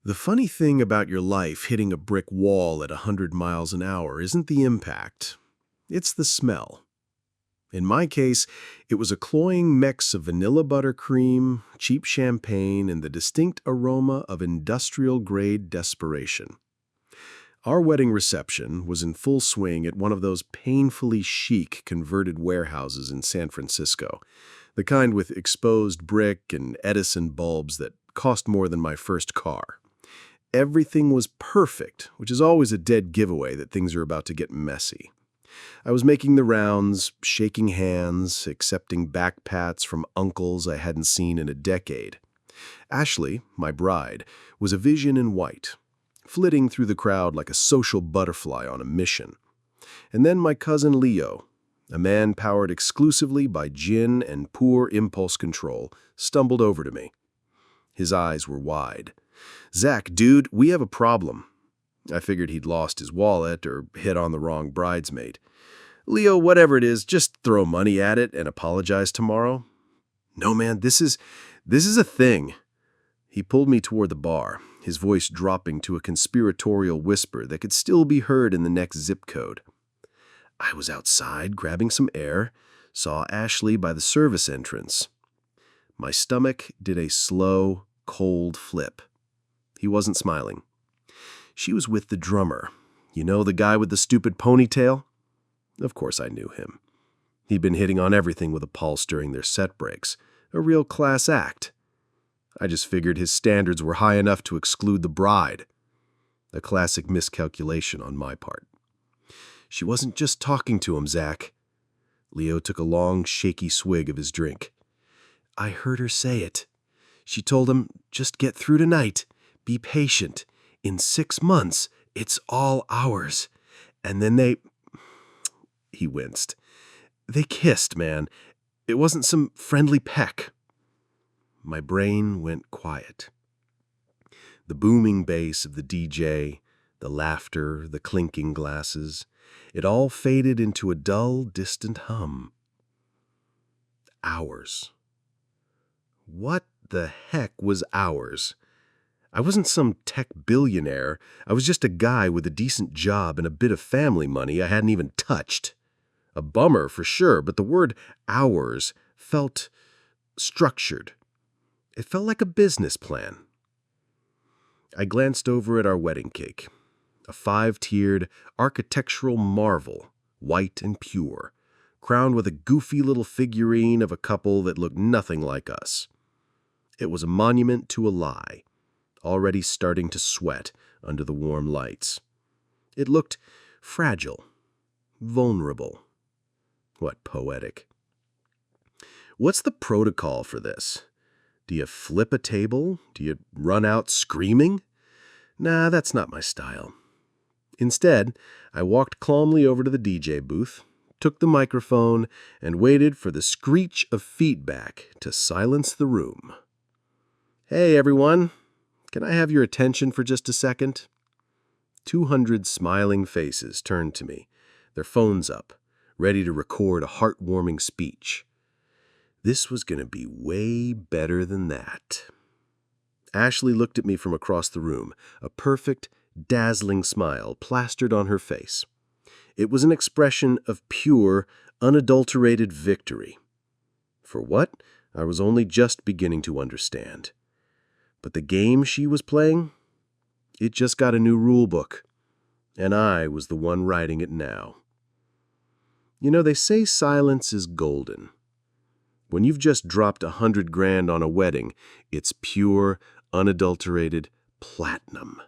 The funny thing about your life hitting a brick wall at 100 miles an hour isn't the impact, it's the smell. In my case, it was a cloying mix of vanilla buttercream, cheap champagne, and the distinct aroma of industrial-grade desperation. Our wedding reception was in full swing at one of those painfully chic converted warehouses in San Francisco, the kind with exposed brick and Edison bulbs that cost more than my first car. Everything was perfect, which is always a dead giveaway that things are about to get messy. I was making the rounds, shaking hands, accepting back pats from uncles I hadn't seen in a decade. Ashley, my bride, was a vision in white, flitting through the crowd like a social butterfly on a mission. And then my cousin Leo, a man powered exclusively by gin and poor impulse control, stumbled over to me. His eyes were wide. "Zach, dude, we have a problem." I figured he'd lost his wallet or hit on the wrong bridesmaid. "Leo, whatever it is, just throw money at it and apologize tomorrow." "No, man, this is a thing." He pulled me toward the bar, his voice dropping to a conspiratorial whisper that could still be heard in the next zip code. I was outside grabbing some air, saw Ashley by the service entrance. My stomach did a slow, cold flip. He wasn't smiling. She was with the drummer. You know, the guy with the stupid ponytail? Of course I knew him. He'd been hitting on everything with a pulse during their set breaks. A real class act. I just figured his standards were high enough to exclude the bride. A classic miscalculation on my part. She wasn't just talking to him, Zach. Leo took a long, shaky swig of his drink. I heard her say it. She told him, just get through tonight. Be patient. In 6 months, it's all ours. And then He winced. They kissed, man. It wasn't some friendly peck. My brain went quiet. The booming bass of the DJ, the laughter, the clinking glasses, it all faded into a dull, distant hum. Ours. What the heck was ours? I wasn't some tech billionaire. I was just a guy with a decent job and a bit of family money I hadn't even touched. A bummer for sure, but the word ours felt structured. It felt like a business plan. I glanced over at our wedding cake, a 5-tiered architectural marvel, white and pure, crowned with a goofy little figurine of a couple that looked nothing like us. It was a monument to a lie, already starting to sweat under the warm lights. It looked fragile, vulnerable. What poetic. What's the protocol for this? Do you flip a table? Do you run out screaming? Nah, that's not my style. Instead, I walked calmly over to the DJ booth, took the microphone, and waited for the screech of feedback to silence the room. "Hey, everyone. Can I have your attention for just a second?" 200 smiling faces turned to me, their phones up, ready to record a heartwarming speech. This was going to be way better than that. Ashley looked at me from across the room, a perfect, dazzling smile plastered on her face. It was an expression of pure, unadulterated victory. For what? I was only just beginning to understand. But the game she was playing? It just got a new rule book, and I was the one writing it now. You know, they say silence is golden. When you've just dropped $100,000 on a wedding, it's pure, unadulterated platinum.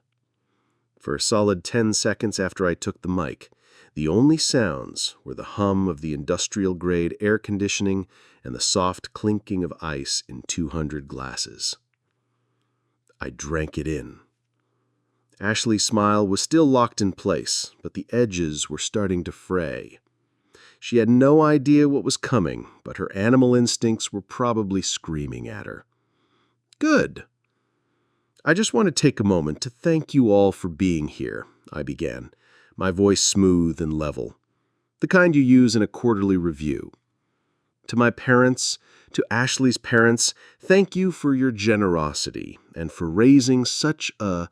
For a solid 10 seconds after I took the mic, the only sounds were the hum of the industrial-grade air conditioning and the soft clinking of ice in 200 glasses. I drank it in. Ashley's smile was still locked in place, but the edges were starting to fray. She had no idea what was coming, but her animal instincts were probably screaming at her. Good. I just want to take a moment to thank you all for being here, I began, my voice smooth and level, the kind you use in a quarterly review. To my parents, to Ashley's parents, thank you for your generosity and for raising such a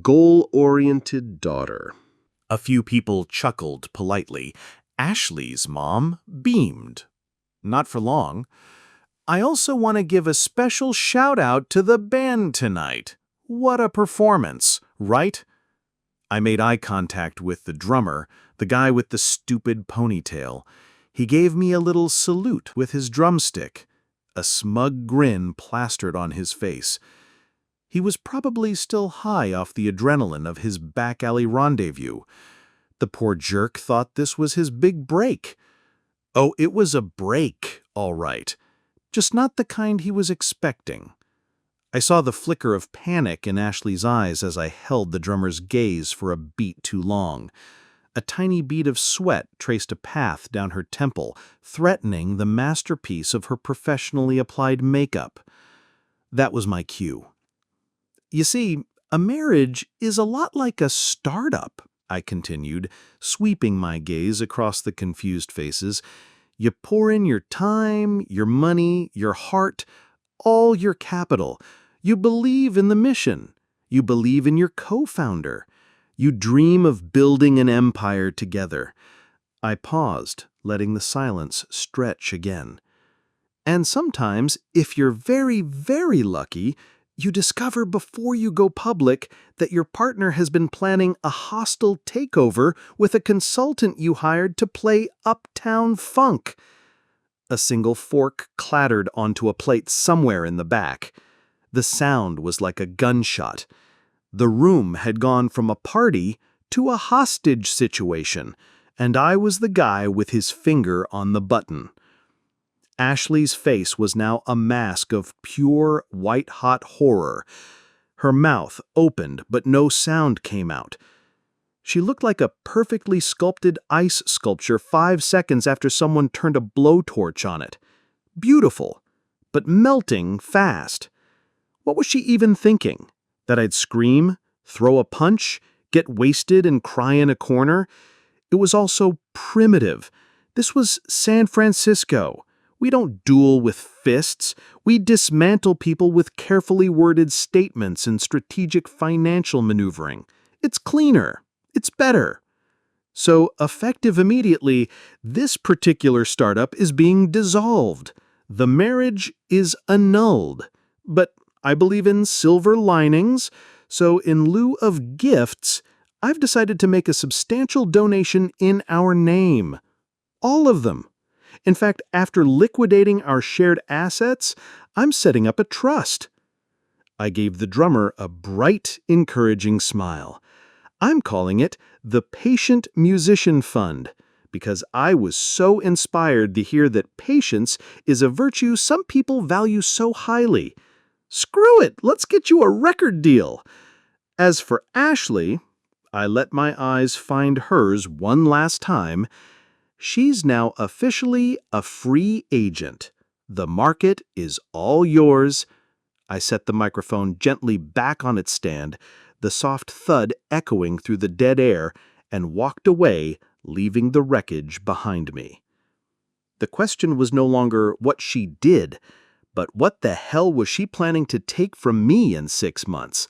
goal-oriented daughter. A few people chuckled politely. Ashley's mom beamed. Not for long. I also want to give a special shout-out to the band tonight. What a performance, right? I made eye contact with the drummer, the guy with the stupid ponytail. He gave me a little salute with his drumstick, a smug grin plastered on his face. He was probably still high off the adrenaline of his back-alley rendezvous. The poor jerk thought this was his big break. Oh, it was a break, all right. Just not the kind he was expecting. I saw the flicker of panic in Ashley's eyes as I held the drummer's gaze for a beat too long. A tiny bead of sweat traced a path down her temple, threatening the masterpiece of her professionally applied makeup. That was my cue. You see, a marriage is a lot like a startup, I continued, sweeping my gaze across the confused faces. You pour in your time, your money, your heart, all your capital. You believe in the mission. You believe in your co-founder. You dream of building an empire together. I paused, letting the silence stretch again. And sometimes, if you're very, very lucky, you discover before you go public that your partner has been planning a hostile takeover with a consultant you hired to play Uptown Funk. A single fork clattered onto a plate somewhere in the back. The sound was like a gunshot. The room had gone from a party to a hostage situation, and I was the guy with his finger on the button. Ashley's face was now a mask of pure, white-hot horror. Her mouth opened, but no sound came out. She looked like a perfectly sculpted ice sculpture 5 seconds after someone turned a blowtorch on it. Beautiful, but melting fast. What was she even thinking? That I'd scream, throw a punch, get wasted and cry in a corner? It was all so primitive. This was San Francisco. We don't duel with fists. We dismantle people with carefully worded statements and strategic financial maneuvering. It's cleaner. It's better. So, effective immediately, this particular startup is being dissolved. The marriage is annulled. But I believe in silver linings, so in lieu of gifts, I've decided to make a substantial donation in our name. All of them. In fact, after liquidating our shared assets, I'm setting up a trust. I gave the drummer a bright, encouraging smile. I'm calling it the Patient Musician Fund, because I was so inspired to hear that patience is a virtue some people value so highly. Screw it, let's get you a record deal. As for Ashley, I let my eyes find hers one last time. She's now officially a free agent. The market is all yours. I set the microphone gently back on its stand, the soft thud echoing through the dead air, and walked away, leaving the wreckage behind me. The question was no longer what she did, but what the hell was she planning to take from me in 6 months?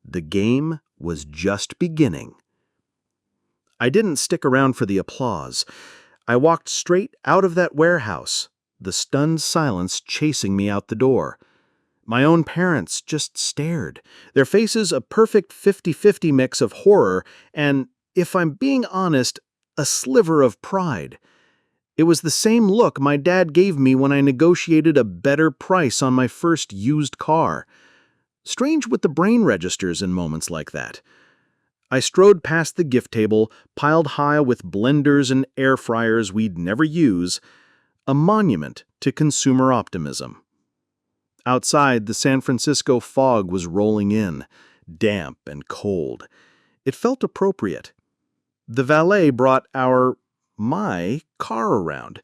The game was just beginning. I didn't stick around for the applause. I walked straight out of that warehouse, the stunned silence chasing me out the door. My own parents just stared, their faces a perfect 50-50 mix of horror and, if I'm being honest, a sliver of pride. It was the same look my dad gave me when I negotiated a better price on my first used car. Strange what the brain registers in moments like that. I strode past the gift table, piled high with blenders and air fryers we'd never use, a monument to consumer optimism. Outside, the San Francisco fog was rolling in, damp and cold. It felt appropriate. The valet brought my car around.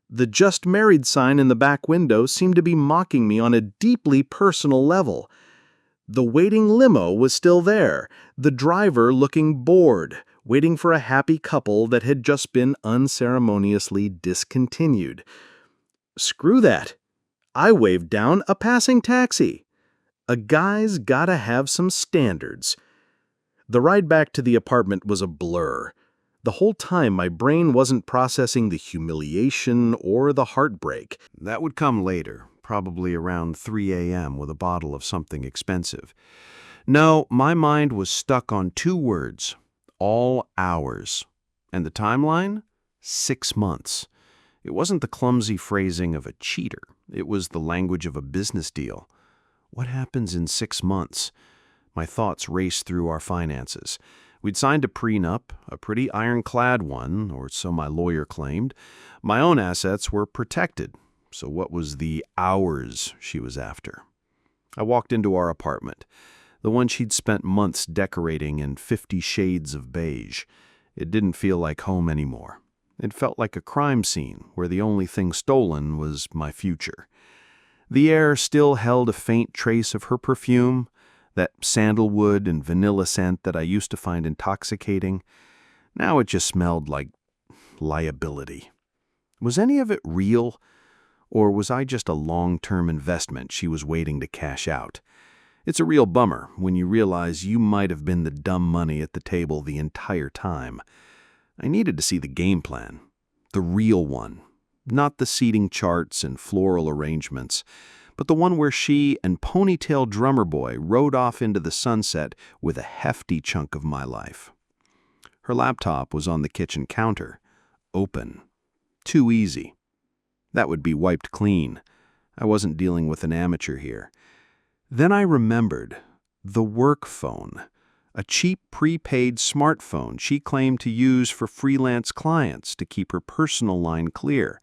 The just married sign in the back window seemed to be mocking me on a deeply personal level. The waiting limo was still there, the driver looking bored, waiting for a happy couple that had just been unceremoniously discontinued. Screw that. I waved down a passing taxi. A guy's gotta have some standards. The ride back to the apartment was a blur. The whole time my brain wasn't processing the humiliation or the heartbreak. That would come later, probably around 3 a.m. with a bottle of something expensive. No, my mind was stuck on 2 words: all hours. And the timeline? 6 months. It wasn't the clumsy phrasing of a cheater. It was the language of a business deal. What happens in 6 months? My thoughts raced through our finances. We'd signed a prenup, a pretty ironclad one, or so my lawyer claimed. My own assets were protected. So what was the hours she was after? I walked into our apartment, the one she'd spent months decorating in 50 shades of beige. It didn't feel like home anymore. It felt like a crime scene where the only thing stolen was my future. The air still held a faint trace of her perfume, that sandalwood and vanilla scent that I used to find intoxicating. Now it just smelled like liability. Was any of it real, or was I just a long-term investment she was waiting to cash out? It's a real bummer when you realize you might have been the dumb money at the table the entire time. I needed to see the game plan, the real one, not the seating charts and floral arrangements, but the one where she and ponytail drummer boy rode off into the sunset with a hefty chunk of my life. Her laptop was on the kitchen counter, open. Too easy. That would be wiped clean. I wasn't dealing with an amateur here. Then I remembered the work phone. A cheap prepaid smartphone she claimed to use for freelance clients to keep her personal line clear.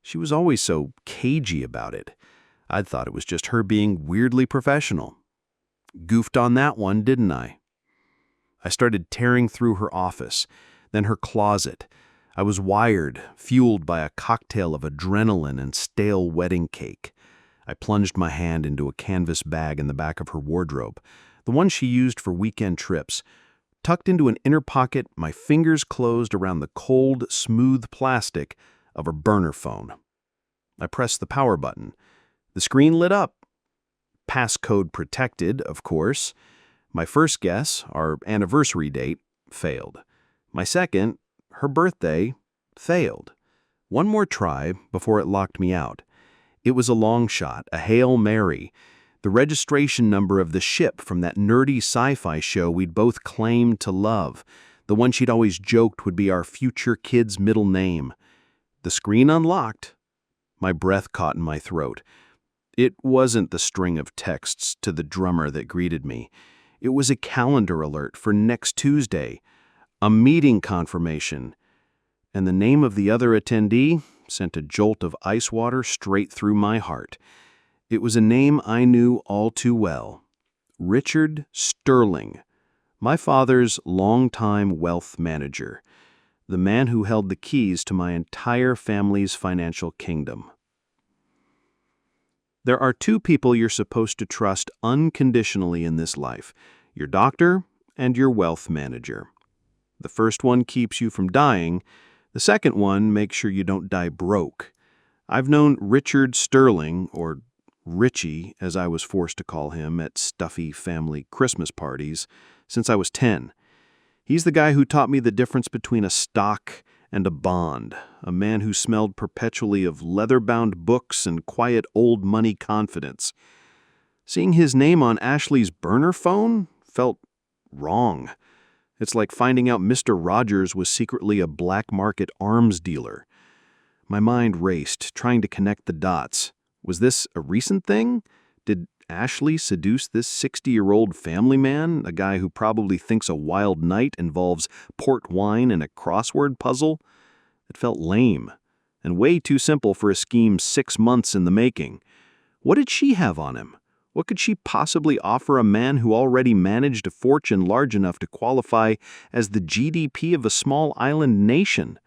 She was always so cagey about it. I'd thought it was just her being weirdly professional. Goofed on that one, didn't I? I started tearing through her office, then her closet. I was wired, fueled by a cocktail of adrenaline and stale wedding cake. I plunged my hand into a canvas bag in the back of her wardrobe, the one she used for weekend trips. Tucked into an inner pocket, my fingers closed around the cold, smooth plastic of her burner phone. I pressed the power button. The screen lit up. Passcode protected, of course. My first guess, our anniversary date, failed. My second, her birthday, failed. One more try before it locked me out. It was a long shot, a Hail Mary, the registration number of the ship from that nerdy sci-fi show we'd both claimed to love, the one she'd always joked would be our future kid's middle name. The screen unlocked. My breath caught in my throat. It wasn't the string of texts to the drummer that greeted me. It was a calendar alert for next Tuesday, a meeting confirmation, and the name of the other attendee sent a jolt of ice water straight through my heart. It was a name I knew all too well. Richard Sterling, my father's longtime wealth manager, the man who held the keys to my entire family's financial kingdom. There are 2 people you're supposed to trust unconditionally in this life, your doctor and your wealth manager. The first one keeps you from dying. The second one makes sure you don't die broke. I've known Richard Sterling, or Richie, as I was forced to call him at stuffy family Christmas parties, since I was 10. He's the guy who taught me the difference between a stock and a bond, a man who smelled perpetually of leather-bound books and quiet old money confidence. Seeing his name on Ashley's burner phone felt wrong. It's like finding out Mr. Rogers was secretly a black market arms dealer. My mind raced, trying to connect the dots. Was this a recent thing? Did Ashley seduce this 60-year-old family man, a guy who probably thinks a wild night involves port wine and a crossword puzzle? It felt lame, and way too simple for a scheme 6 months in the making. What did she have on him? What could she possibly offer a man who already managed a fortune large enough to qualify as the GDP of a small island nation?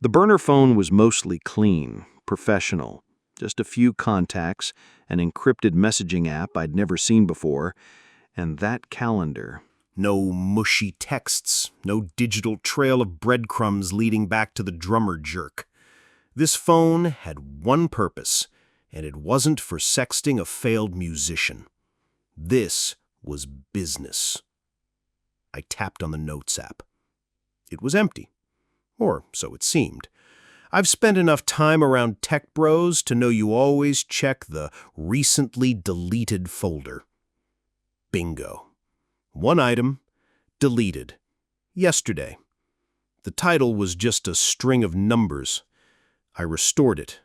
The burner phone was mostly clean, professional. Just a few contacts, an encrypted messaging app I'd never seen before, and that calendar. No mushy texts, no digital trail of breadcrumbs leading back to the drummer jerk. This phone had one purpose, and it wasn't for sexting a failed musician. This was business. I tapped on the Notes app. It was empty, or so it seemed. I've spent enough time around tech bros to know you always check the recently deleted folder. Bingo. One item, deleted. Yesterday. The title was just a string of numbers. I restored it.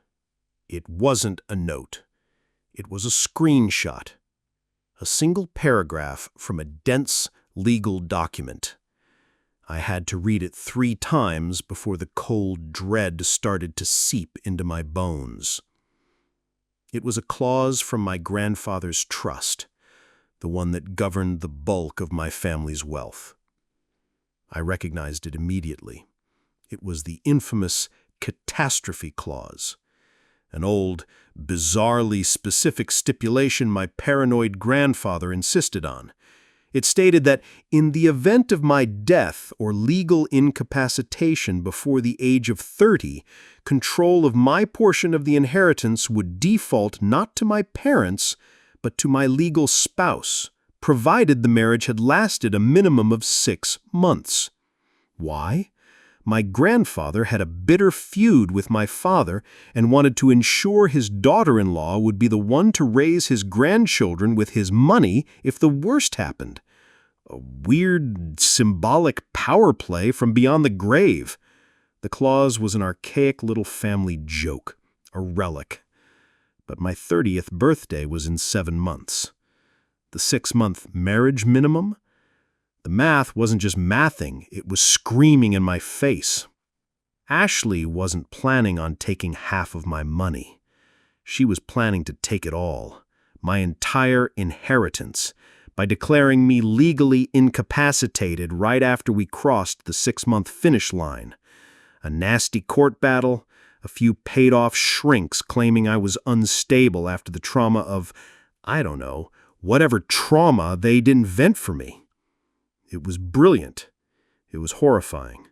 It wasn't a note. It was a screenshot. A single paragraph from a dense legal document. I had to read it 3 times before the cold dread started to seep into my bones. It was a clause from my grandfather's trust, the one that governed the bulk of my family's wealth. I recognized it immediately. It was the infamous catastrophe clause, an old, bizarrely specific stipulation my paranoid grandfather insisted on. It stated that in the event of my death or legal incapacitation before the age of 30, control of my portion of the inheritance would default not to my parents, but to my legal spouse, provided the marriage had lasted a minimum of 6 months. Why? My grandfather had a bitter feud with my father and wanted to ensure his daughter-in-law would be the one to raise his grandchildren with his money if the worst happened. A weird, symbolic power play from beyond the grave. The clause was an archaic little family joke, a relic. But my 30th birthday was in 7 months. The 6-month marriage minimum? The math wasn't just mathing, it was screaming in my face. Ashley wasn't planning on taking half of my money. She was planning to take it all, my entire inheritance, by declaring me legally incapacitated right after we crossed the 6-month finish line. A nasty court battle, a few paid-off shrinks claiming I was unstable after the trauma of, I don't know, whatever trauma they'd invent for me. It was brilliant. It was horrifying.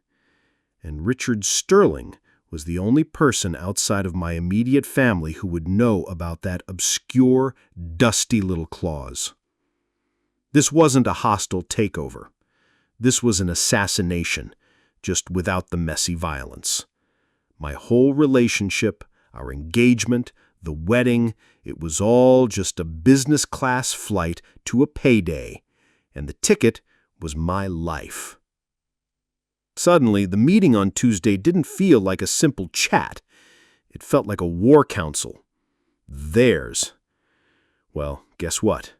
And Richard Sterling was the only person outside of my immediate family who would know about that obscure, dusty little clause. This wasn't a hostile takeover. This was an assassination, just without the messy violence. My whole relationship, our engagement, the wedding, it was all just a business-class flight to a payday, and the ticket was my life. Suddenly, the meeting on Tuesday didn't feel like a simple chat. It felt like a war council. Theirs. Well, guess what?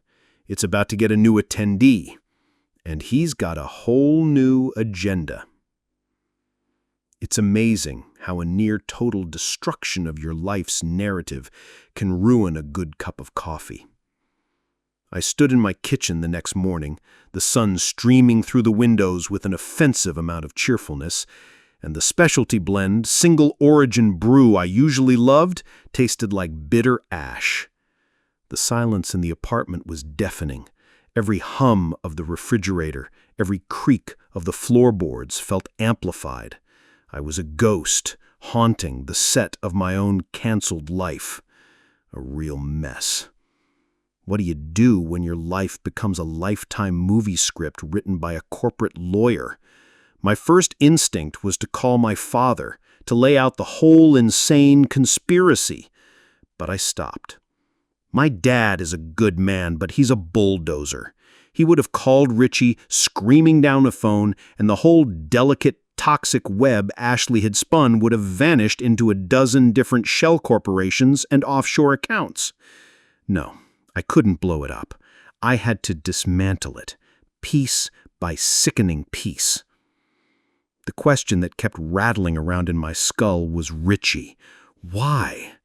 It's about to get a new attendee, and he's got a whole new agenda. It's amazing how a near-total destruction of your life's narrative can ruin a good cup of coffee. I stood in my kitchen the next morning, the sun streaming through the windows with an offensive amount of cheerfulness, and the specialty blend, single-origin brew I usually loved tasted like bitter ash. The silence in the apartment was deafening. Every hum of the refrigerator, every creak of the floorboards felt amplified. I was a ghost, haunting the set of my own canceled life. A real mess. What do you do when your life becomes a lifetime movie script written by a corporate lawyer? My first instinct was to call my father, to lay out the whole insane conspiracy. But I stopped. My dad is a good man, but he's a bulldozer. He would have called Richie, screaming down the phone, and the whole delicate, toxic web Ashley had spun would have vanished into a dozen different shell corporations and offshore accounts. No. I couldn't blow it up. I had to dismantle it, piece by sickening piece. The question that kept rattling around in my skull was Richie. Why?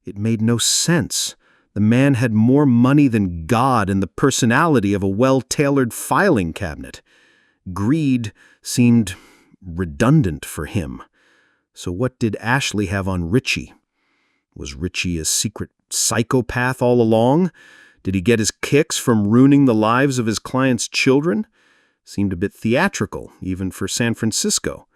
It made no sense. The man had more money than God and the personality of a well-tailored filing cabinet. Greed seemed redundant for him. So what did Ashley have on Richie? Was Richie a secret psychopath all along? Did he get his kicks from ruining the lives of his clients' children? Seemed a bit theatrical, even for San Francisco.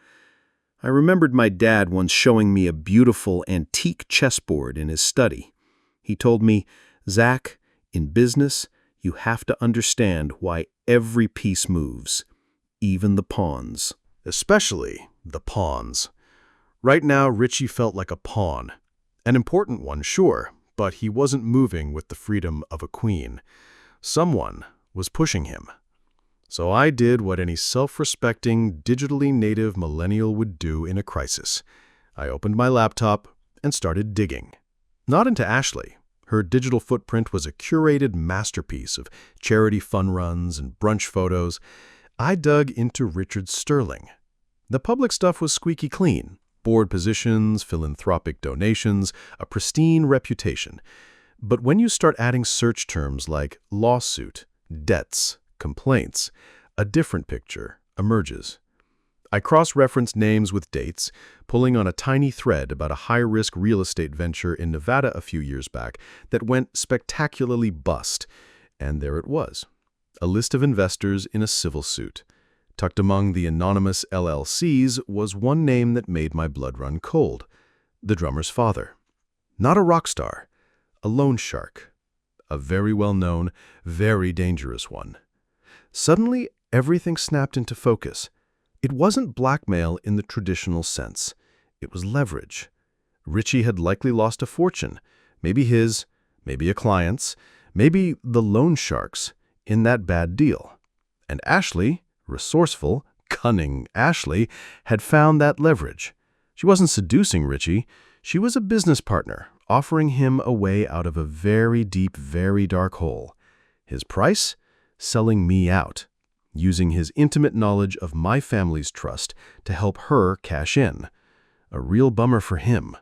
I remembered my dad once showing me a beautiful antique chessboard in his study. He told me, "Zach, in business, you have to understand why every piece moves, even the pawns." Especially the pawns. Right now, Richie felt like a pawn. An important one, sure, but he wasn't moving with the freedom of a queen. Someone was pushing him. So I did what any self-respecting, digitally native millennial would do in a crisis. I opened my laptop and started digging. Not into Ashley. Her digital footprint was a curated masterpiece of charity fun runs and brunch photos. I dug into Richard Sterling. The public stuff was squeaky clean. Board positions, philanthropic donations, a pristine reputation. But when you start adding search terms like lawsuit, debts, complaints, a different picture emerges. I cross-referenced names with dates, pulling on a tiny thread about a high-risk real estate venture in Nevada a few years back that went spectacularly bust. And there it was, a list of investors in a civil suit. Tucked among the anonymous LLCs was one name that made my blood run cold: the drummer's father. Not a rock star, a loan shark. A very well-known, very dangerous one. Suddenly, everything snapped into focus. It wasn't blackmail in the traditional sense. It was leverage. Richie had likely lost a fortune, maybe his, maybe a client's, maybe the loan shark's, in that bad deal. And Ashley, resourceful, cunning Ashley, had found that leverage. She wasn't seducing Richie. She was a business partner, offering him a way out of a very deep, very dark hole. His price? Selling me out, using his intimate knowledge of my family's trust to help her cash in. A real bummer for him.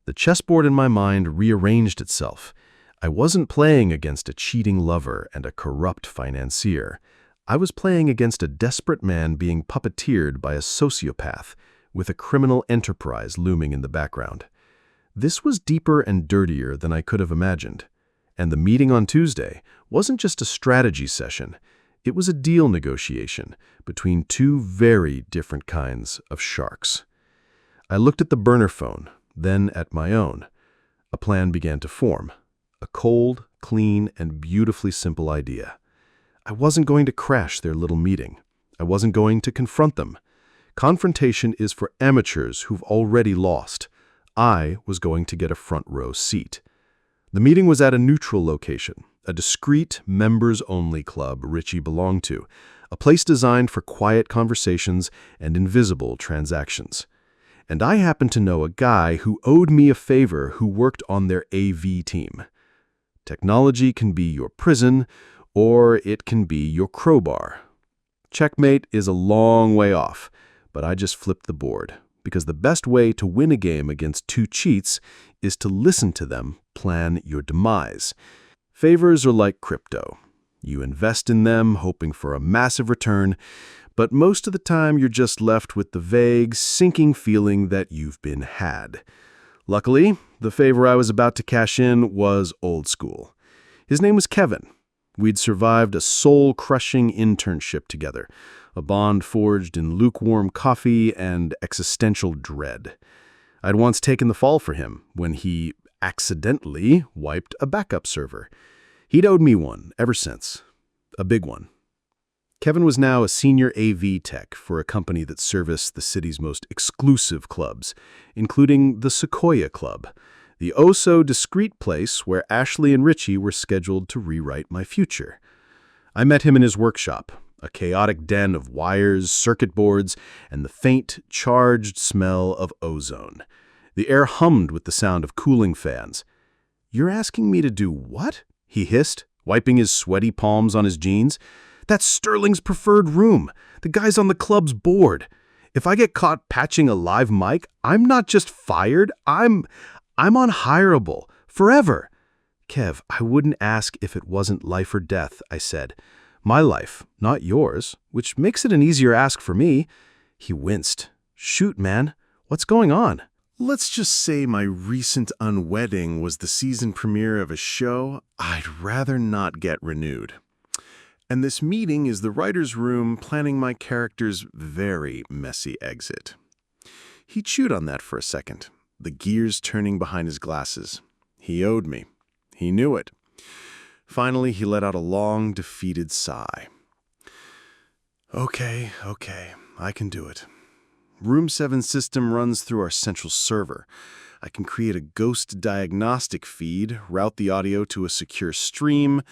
The chessboard in my mind rearranged itself. I wasn't playing against a cheating lover and a corrupt financier. I was playing against a desperate man being puppeteered by a sociopath, with a criminal enterprise looming in the background. This was deeper and dirtier than I could have imagined. And the meeting on Tuesday wasn't just a strategy session. It was a deal negotiation between two very different kinds of sharks. I looked at the burner phone, then at my own. A plan began to form. A cold, clean, and beautifully simple idea. I wasn't going to crash their little meeting. I wasn't going to confront them. Confrontation is for amateurs who've already lost. I was going to get a front row seat. The meeting was at a neutral location, a discreet, members-only club Richie belonged to, a place designed for quiet conversations and invisible transactions. And I happened to know a guy who owed me a favor who worked on their AV team. Technology can be your prison, or it can be your crowbar. Checkmate is a long way off, but I just flipped the board, because the best way to win a game against two cheats is to listen to them plan your demise. Favors are like crypto. You invest in them hoping for a massive return, but most of the time you're just left with the vague, sinking feeling that you've been had. Luckily, the favor I was about to cash in was old school. His name was Kevin. We'd survived a soul-crushing internship together, a bond forged in lukewarm coffee and existential dread. I'd once taken the fall for him when he accidentally wiped a backup server. He'd owed me one ever since, a big one. Kevin was now a senior AV tech for a company that serviced the city's most exclusive clubs, including the Sequoia Club, the oh-so-discreet place where Ashley and Richie were scheduled to rewrite my future. I met him in his workshop, a chaotic den of wires, circuit boards, and the faint, charged smell of ozone. The air hummed with the sound of cooling fans. "You're asking me to do what?" he hissed, wiping his sweaty palms on his jeans. "That's Sterling's preferred room. The guy's on the club's board. If I get caught patching a live mic, I'm not just fired, I'm unhireable. Forever." "Kev, I wouldn't ask if it wasn't life or death," I said. "My life, not yours, which makes it an easier ask for me." He winced. "Shoot, man. What's going on?" Let's just say my recent unwedding was the season premiere of a show I'd rather not get renewed. And this meeting is the writer's room planning my character's very messy exit. He chewed on that for a second, the gears turning behind his glasses. He owed me. He knew it. Finally, he let out a long, defeated sigh. Okay, I can do it. Room 7 system runs through our central server. I can create a ghost diagnostic feed, route the audio to a secure stream,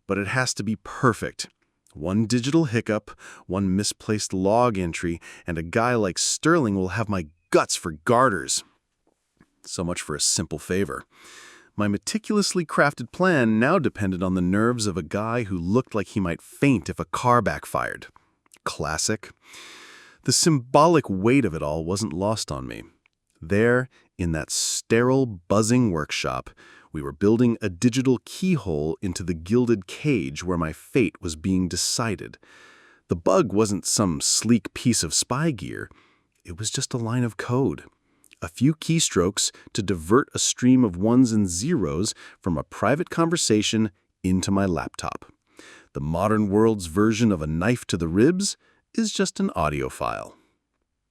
but it has to be perfect. One digital hiccup, one misplaced log entry, and a guy like Sterling will have my guts for garters. So much for a simple favor. My meticulously crafted plan now depended on the nerves of a guy who looked like he might faint if a car backfired. Classic. The symbolic weight of it all wasn't lost on me. There, in that sterile, buzzing workshop, we were building a digital keyhole into the gilded cage where my fate was being decided. The bug wasn't some sleek piece of spy gear. It was just a line of code. A few keystrokes to divert a stream of ones and zeros from a private conversation into my laptop. The modern world's version of a knife to the ribs is just an audio file.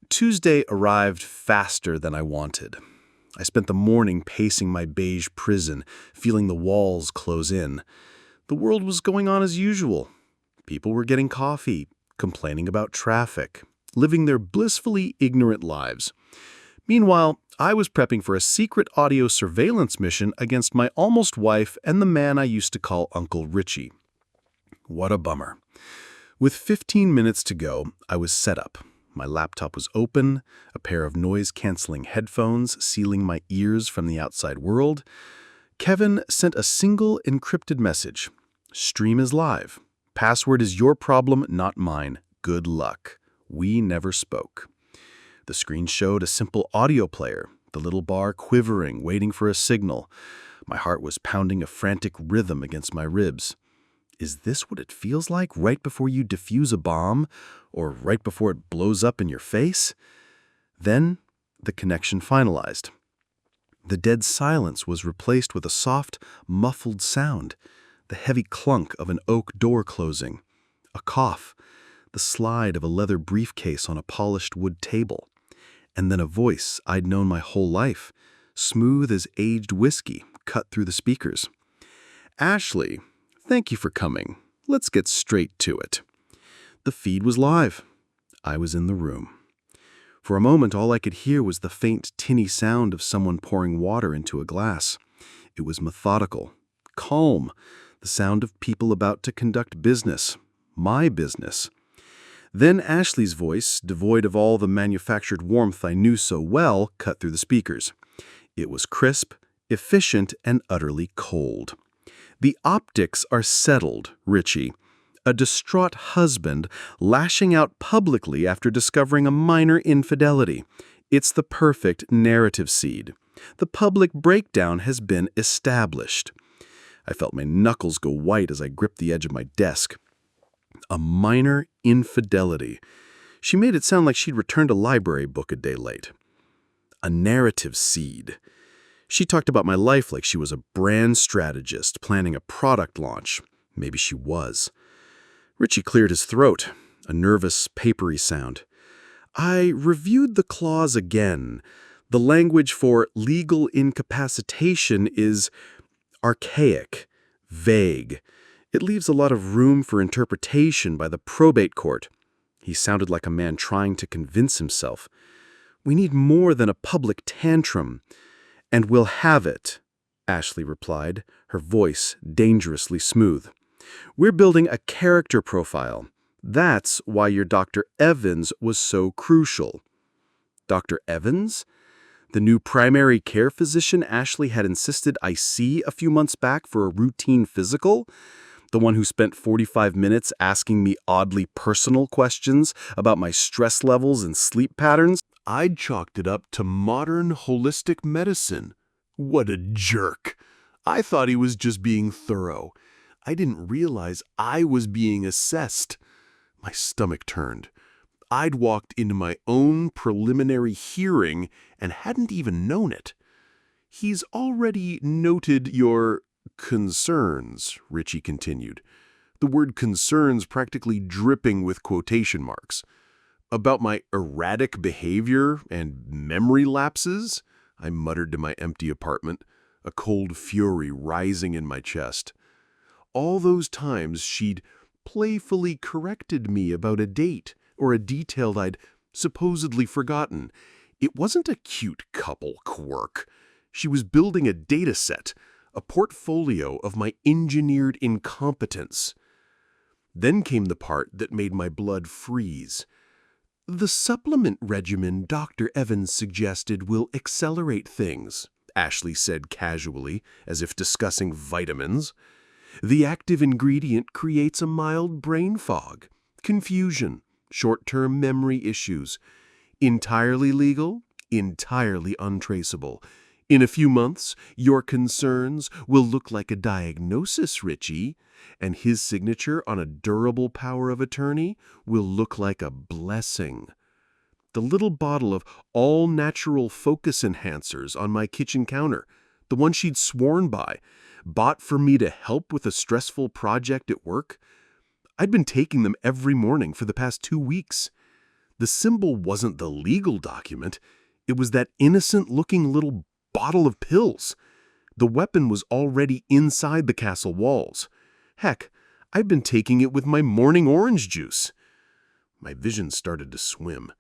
Tuesday arrived faster than I wanted. I spent the morning pacing my beige prison, feeling the walls close in. The world was going on as usual. People were getting coffee, complaining about traffic, living their blissfully ignorant lives. Meanwhile, I was prepping for a secret audio surveillance mission against my almost wife and the man I used to call Uncle Richie. What a bummer. With 15 minutes to go, I was set up. My laptop was open, a pair of noise-canceling headphones sealing my ears from the outside world. Kevin sent a single encrypted message. Stream is live. Password is your problem, not mine. Good luck. We never spoke. The screen showed a simple audio player, the little bar quivering, waiting for a signal. My heart was pounding a frantic rhythm against my ribs. Is this what it feels like right before you defuse a bomb, or right before it blows up in your face? Then, the connection finalized. The dead silence was replaced with a soft, muffled sound, the heavy clunk of an oak door closing, a cough, the slide of a leather briefcase on a polished wood table, and then a voice I'd known my whole life, smooth as aged whiskey, cut through the speakers. Ashley, thank you for coming. Let's get straight to it. The feed was live. I was in the room. For a moment, all I could hear was the faint, tinny sound of someone pouring water into a glass. It was methodical, calm, the sound of people about to conduct business, my business. Then Ashley's voice, devoid of all the manufactured warmth I knew so well, cut through the speakers. It was crisp, efficient, and utterly cold. The optics are settled, Richie. A distraught husband lashing out publicly after discovering a minor infidelity. It's the perfect narrative seed. The public breakdown has been established. I felt my knuckles go white as I gripped the edge of my desk. A minor infidelity. She made it sound like she'd returned a library book a day late. A narrative seed. She talked about my life like she was a brand strategist planning a product launch. Maybe she was. Richie cleared his throat, a nervous, papery sound. I reviewed the clause again. The language for legal incapacitation is archaic, vague. It leaves a lot of room for interpretation by the probate court. He sounded like a man trying to convince himself. We need more than a public tantrum. And we'll have it, Ashley replied, her voice dangerously smooth. We're building a character profile. That's why your Dr. Evans was so crucial. Dr. Evans? The new primary care physician Ashley had insisted I see a few months back for a routine physical? The one who spent 45 minutes asking me oddly personal questions about my stress levels and sleep patterns? I'd chalked it up to modern holistic medicine. What a jerk. I thought he was just being thorough. I didn't realize I was being assessed. My stomach turned. I'd walked into my own preliminary hearing and hadn't even known it. He's already noted your concerns, Richie continued, the word concerns practically dripping with quotation marks. About my erratic behavior and memory lapses? I muttered to my empty apartment, a cold fury rising in my chest. All those times she'd playfully corrected me about a date or a detail I'd supposedly forgotten. It wasn't a cute couple quirk. She was building a data set, a portfolio of my engineered incompetence. Then came the part that made my blood freeze. "The supplement regimen Dr. Evans suggested will accelerate things," Ashley said casually, as if discussing vitamins. "The active ingredient creates a mild brain fog, confusion, short-term memory issues. Entirely legal, entirely untraceable. In a few months, your concerns will look like a diagnosis, Richie, and his signature on a durable power of attorney will look like a blessing." The little bottle of all-natural focus enhancers on my kitchen counter, the one she'd sworn by, bought for me to help with a stressful project at work. I'd been taking them every morning for the past 2 weeks. The symbol wasn't the legal document. It was that innocent-looking little bottle of pills. The weapon was already inside the castle walls. Heck, I'd been taking it with my morning orange juice. My vision started to swim.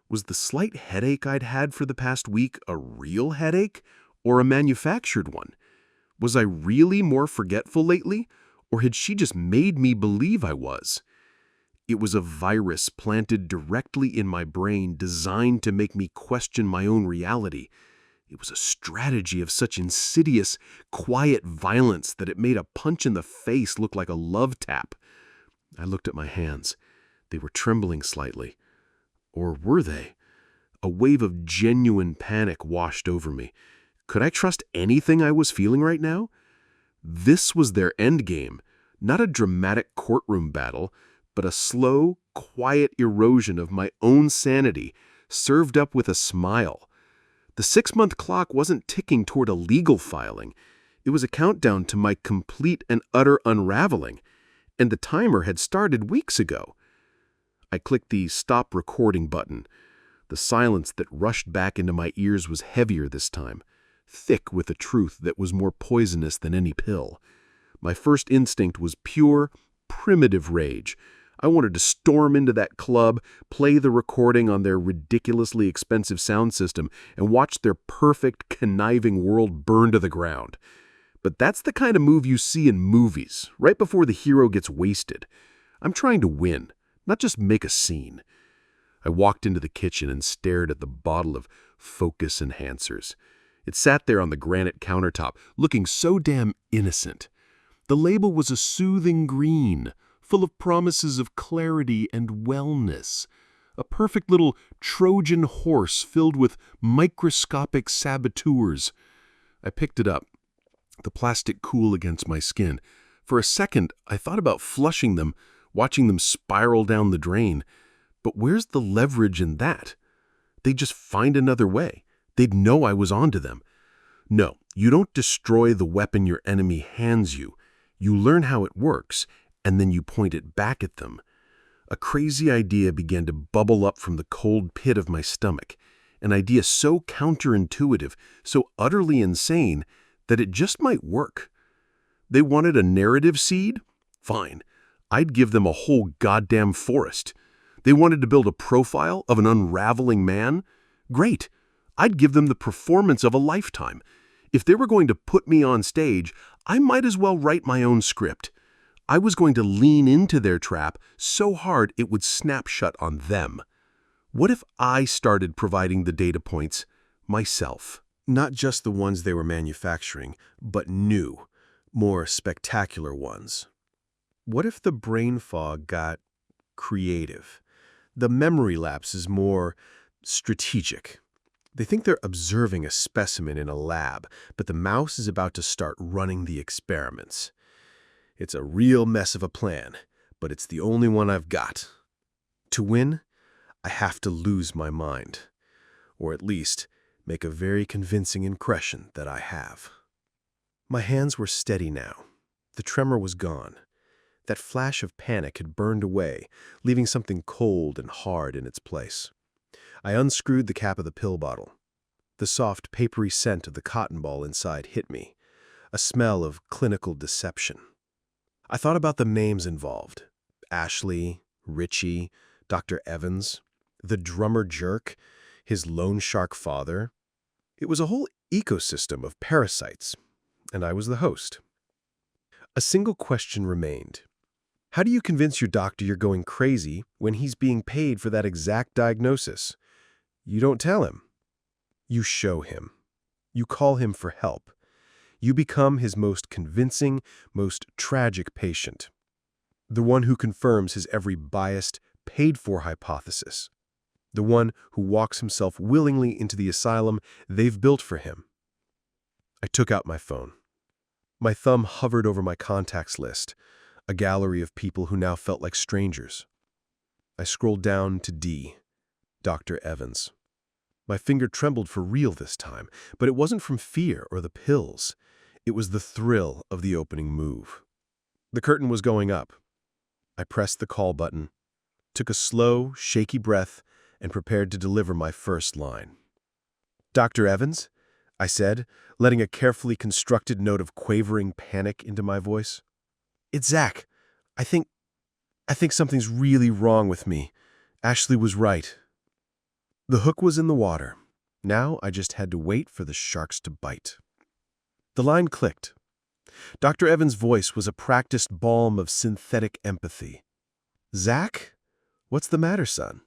Was the slight headache I'd had for the past week a real headache or a manufactured one? Was I really more forgetful lately, or had she just made me believe I was? It was a virus planted directly in my brain designed to make me question my own reality. It was a strategy of such insidious, quiet violence that it made a punch in the face look like a love tap. I looked at my hands. They were trembling slightly. Or were they? A wave of genuine panic washed over me. Could I trust anything I was feeling right now? This was their endgame, not a dramatic courtroom battle, but a slow, quiet erosion of my own sanity, served up with a smile. The 6-month clock wasn't ticking toward a legal filing. It was a countdown to my complete and utter unraveling, and the timer had started weeks ago. I clicked the stop recording button. The silence that rushed back into my ears was heavier this time, thick with a truth that was more poisonous than any pill. My first instinct was pure, primitive rage. I wanted to storm into that club, play the recording on their ridiculously expensive sound system, and watch their perfect, conniving world burn to the ground. But that's the kind of move you see in movies, right before the hero gets wasted. I'm trying to win, not just make a scene. I walked into the kitchen and stared at the bottle of focus enhancers. It sat there on the granite countertop, looking so damn innocent. The label was a soothing green, full of promises of clarity and wellness. A perfect little Trojan horse filled with microscopic saboteurs. I picked it up, the plastic cool against my skin. For a second, I thought about flushing them, watching them spiral down the drain. But where's the leverage in that? They'd just find another way. They'd know I was onto them. No, you don't destroy the weapon your enemy hands you. You learn how it works, and then you point it back at them. A crazy idea began to bubble up from the cold pit of my stomach, an idea so counterintuitive, so utterly insane, that it just might work. They wanted a narrative seed? Fine. I'd give them a whole goddamn forest. They wanted to build a profile of an unraveling man? Great. I'd give them the performance of a lifetime. If they were going to put me on stage, I might as well write my own script. I was going to lean into their trap so hard it would snap shut on them. What if I started providing the data points myself? Not just the ones they were manufacturing, but new, more spectacular ones. What if the brain fog got creative? The memory lapse is more strategic. They think they're observing a specimen in a lab, but the mouse is about to start running the experiments. It's a real mess of a plan, but it's the only one I've got. To win, I have to lose my mind, or at least make a very convincing impression that I have. My hands were steady now. The tremor was gone. That flash of panic had burned away, leaving something cold and hard in its place. I unscrewed the cap of the pill bottle. The soft, papery scent of the cotton ball inside hit me, a smell of clinical deception. I thought about the names involved: Ashley, Richie, Dr. Evans, the drummer jerk, his loan shark father. It was a whole ecosystem of parasites, and I was the host. A single question remained. How do you convince your doctor you're going crazy when he's being paid for that exact diagnosis? You don't tell him. You show him. You call him for help. You become his most convincing, most tragic patient. The one who confirms his every biased, paid-for hypothesis. The one who walks himself willingly into the asylum they've built for him. I took out my phone. My thumb hovered over my contacts list, a gallery of people who now felt like strangers. I scrolled down to D, Dr. Evans. My finger trembled for real this time, but it wasn't from fear or the pills. It was the thrill of the opening move. The curtain was going up. I pressed the call button, took a slow, shaky breath, and prepared to deliver my first line. "Dr. Evans?" I said, letting a carefully constructed note of quavering panic into my voice. "It's Zach. I think something's really wrong with me. Ashley was right." The hook was in the water. Now I just had to wait for the sharks to bite. The line clicked. Dr. Evans' voice was a practiced balm of synthetic empathy. "Zach? What's the matter, son?"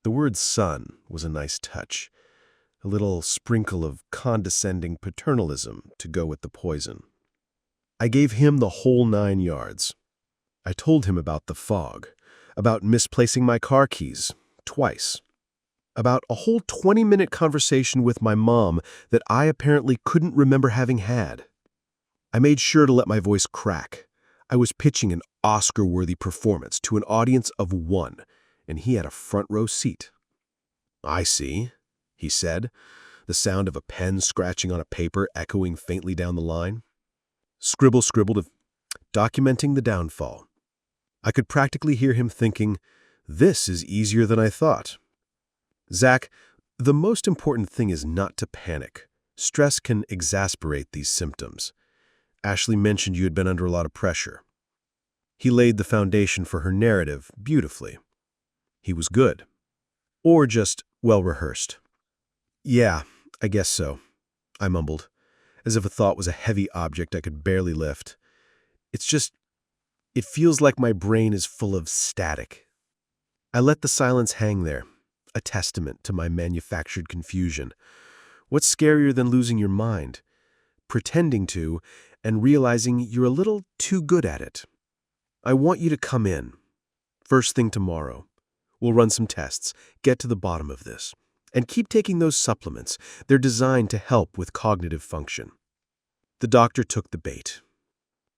The word son was a nice touch. A little sprinkle of condescending paternalism to go with the poison. I gave him the whole 9 yards. I told him about the fog, about misplacing my car keys, twice, about a whole 20-minute conversation with my mom that I apparently couldn't remember having had. I made sure to let my voice crack. I was pitching an Oscar-worthy performance to an audience of 1, and he had a front-row seat. "I see," he said, the sound of a pen scratching on a paper echoing faintly down the line. Scribble scribbled, documenting the downfall. I could practically hear him thinking, "This is easier than I thought." "Zach, the most important thing is not to panic. Stress can exasperate these symptoms. Ashley mentioned you had been under a lot of pressure." He laid the foundation for her narrative beautifully. He was good. Or just well-rehearsed. "Yeah, I guess so," I mumbled, as if a thought was a heavy object I could barely lift. It feels like my brain is full of static." I let the silence hang there, a testament to my manufactured confusion. What's scarier than losing your mind? Pretending to, and realizing you're a little too good at it. "I want you to come in. First thing tomorrow. We'll run some tests, get to the bottom of this. And keep taking those supplements. They're designed to help with cognitive function." The doctor took the bait.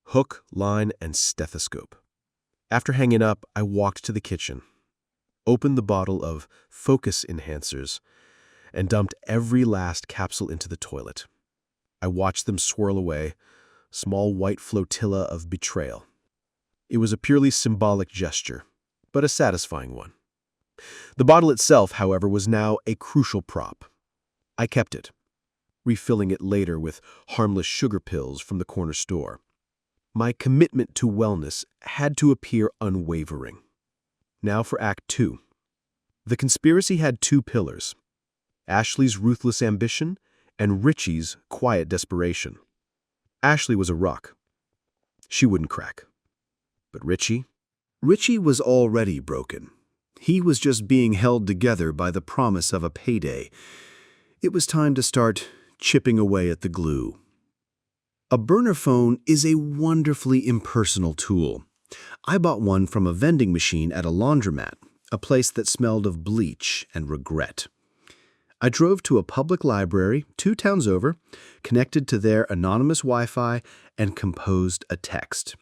Hook, line, and stethoscope. After hanging up, I walked to the kitchen, opened the bottle of focus enhancers, and dumped every last capsule into the toilet. I watched them swirl away, small white flotilla of betrayal. It was a purely symbolic gesture, but a satisfying one. The bottle itself, however, was now a crucial prop. I kept it, refilling it later with harmless sugar pills from the corner store. My commitment to wellness had to appear unwavering. Now for Act 2. The conspiracy had 2 pillars: Ashley's ruthless ambition and Richie's quiet desperation. Ashley was a rock. She wouldn't crack. But Richie? Richie was already broken. He was just being held together by the promise of a payday. It was time to start chipping away at the glue. A burner phone is a wonderfully impersonal tool. I bought one from a vending machine at a laundromat, a place that smelled of bleach and regret. I drove to a public library 2 towns over, connected to their anonymous Wi-Fi, and composed a text.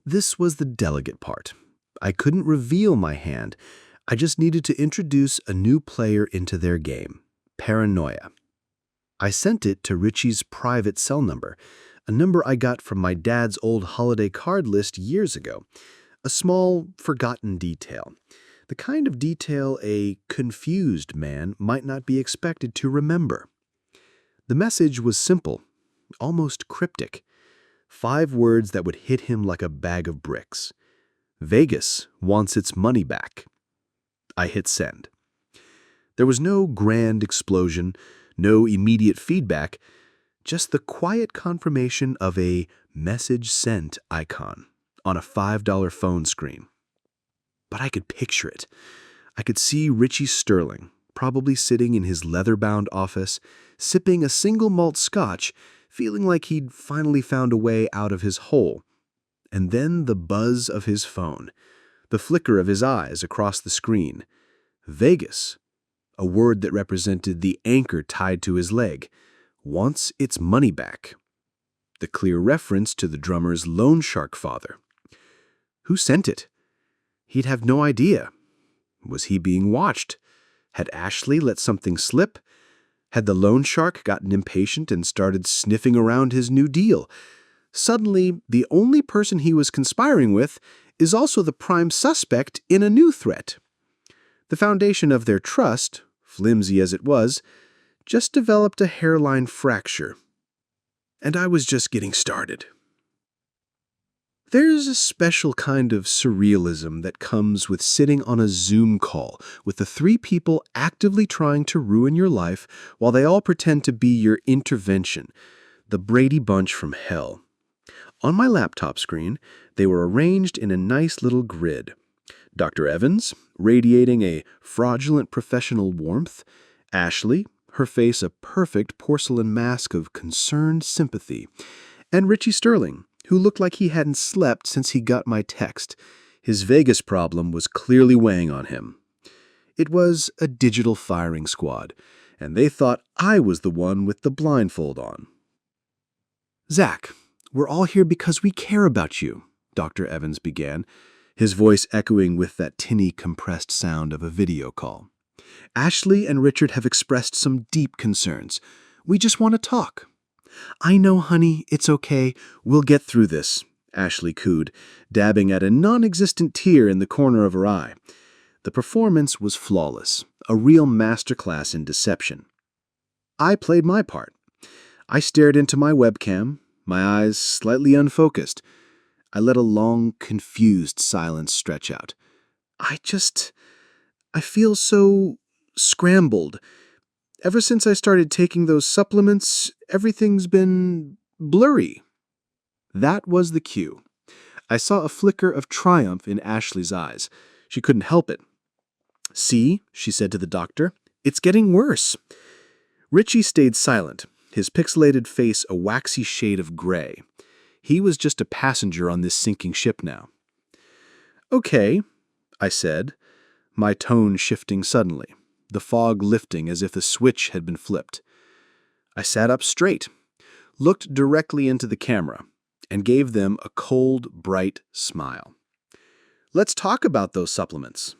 This was the delicate part. I couldn't reveal my hand. I just needed to introduce a new player into their game: paranoia. I sent it to Richie's private cell number, a number I got from my dad's old holiday card list years ago. A small, forgotten detail. The kind of detail a confused man might not be expected to remember. The message was simple, almost cryptic. 5 words that would hit him like a bag of bricks. Vegas wants its money back. I hit send. There was no grand explosion, no immediate feedback, just the quiet confirmation of a message sent icon on a $5 phone screen. But I could picture it. I could see Richie Sterling, probably sitting in his leather-bound office, sipping a single malt scotch, feeling like he'd finally found a way out of his hole. And then the buzz of his phone, the flicker of his eyes across the screen. Vegas, a word that represented the anchor tied to his leg, wants its money back. The clear reference to the drummer's loan shark father. Who sent it? He'd have no idea. Was he being watched? Had Ashley let something slip? Had the loan shark gotten impatient and started sniffing around his new deal? Suddenly, the only person he was conspiring with is also the prime suspect in a new threat. The foundation of their trust, flimsy as it was, just developed a hairline fracture. And I was just getting started. There's a special kind of surrealism that comes with sitting on a Zoom call with the 3 people actively trying to ruin your life while they all pretend to be your intervention, the Brady Bunch from hell. On my laptop screen, they were arranged in a nice little grid. Dr. Evans, radiating a fraudulent professional warmth. Ashley, her face a perfect porcelain mask of concerned sympathy. And Richie Sterling, who looked like he hadn't slept since he got my text. His Vegas problem was clearly weighing on him. It was a digital firing squad, and they thought I was the one with the blindfold on. "Zach, we're all here because we care about you," Dr. Evans began, his voice echoing with that tinny, compressed sound of a video call. "Ashley and Richard have expressed some deep concerns. We just want to talk." "I know, honey, it's okay. We'll get through this," Ashley cooed, dabbing at a non-existent tear in the corner of her eye. The performance was flawless, a real masterclass in deception. I played my part. I stared into my webcam, my eyes slightly unfocused. I let a long, confused silence stretch out. I feel so scrambled. Ever since I started taking those supplements, everything's been blurry. That was the cue. I saw a flicker of triumph in Ashley's eyes. She couldn't help it. "See," she said to the doctor, "it's getting worse." Richie stayed silent, his pixelated face a waxy shade of gray. He was just a passenger on this sinking ship now. "Okay," I said, my tone shifting suddenly, the fog lifting as if a switch had been flipped. I sat up straight, looked directly into the camera, and gave them a cold, bright smile. "Let's talk about those supplements.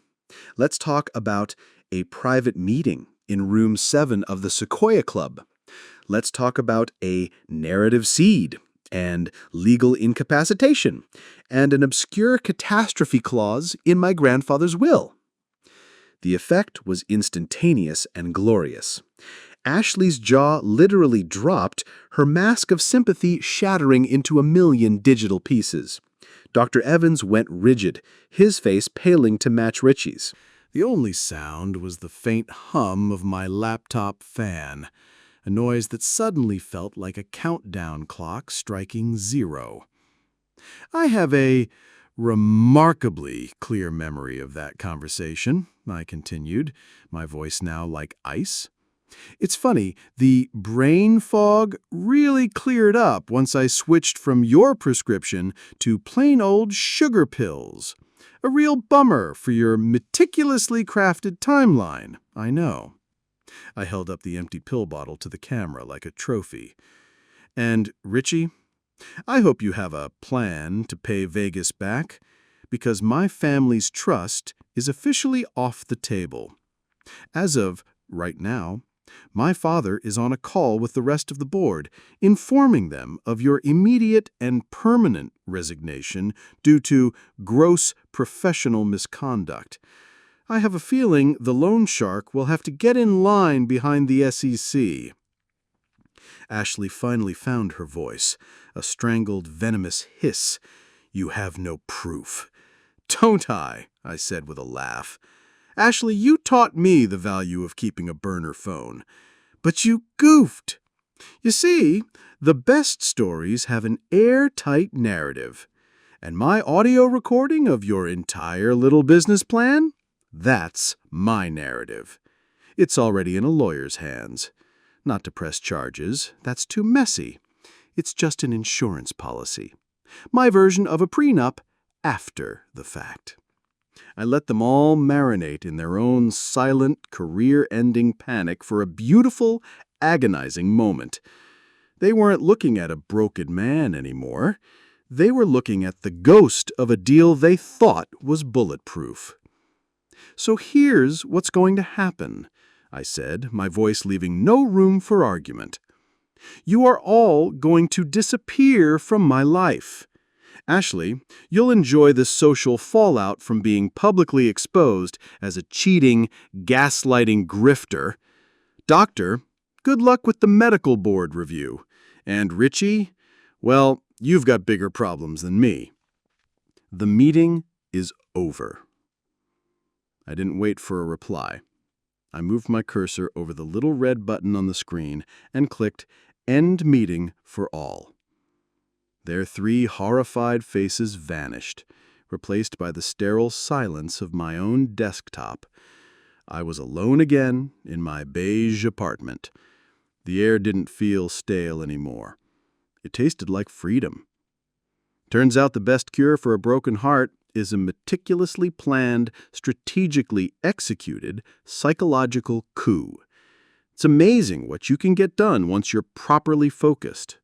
Let's talk about a private meeting in room 7 of the Sequoia Club. Let's talk about a narrative seed and legal incapacitation and an obscure catastrophe clause in my grandfather's will." The effect was instantaneous and glorious. Ashley's jaw literally dropped, her mask of sympathy shattering into a million digital pieces. Dr. Evans went rigid, his face paling to match Richie's. The only sound was the faint hum of my laptop fan, a noise that suddenly felt like a countdown clock striking 0. I have a remarkably clear memory of that conversation, I continued, my voice now like ice. It's funny, the brain fog really cleared up once I switched from your prescription to plain old sugar pills. A real bummer for your meticulously crafted timeline, I know. I held up the empty pill bottle to the camera like a trophy. And, Richie, I hope you have a plan to pay Vegas back, because my family's trust is officially off the table. As of right now, My father is on a call with the rest of the board, informing them of your immediate and permanent resignation due to gross professional misconduct. I have a feeling the loan shark will have to get in line behind the SEC. Ashley finally found her voice, a strangled, venomous hiss. You have no proof. Don't I said with a laugh. Ashley, you taught me the value of keeping a burner phone. But you goofed. You see, the best stories have an airtight narrative. And my audio recording of your entire little business plan? That's my narrative. It's already in a lawyer's hands. Not to press charges, that's too messy. It's just an insurance policy. My version of a prenup after the fact. I let them all marinate in their own silent, career-ending panic for a beautiful, agonizing moment. They weren't looking at a broken man anymore. They were looking at the ghost of a deal they thought was bulletproof. So here's what's going to happen, I said, my voice leaving no room for argument. You are all going to disappear from my life. Ashley, you'll enjoy the social fallout from being publicly exposed as a cheating, gaslighting grifter. Doctor, good luck with the medical board review. And Richie, well, you've got bigger problems than me. The meeting is over. I didn't wait for a reply. I moved my cursor over the little red button on the screen and clicked End Meeting for All. Their 3 horrified faces vanished, replaced by the sterile silence of my own desktop. I was alone again in my beige apartment. The air didn't feel stale anymore. It tasted like freedom. Turns out the best cure for a broken heart is a meticulously planned, strategically executed psychological coup. It's amazing what you can get done once you're properly focused.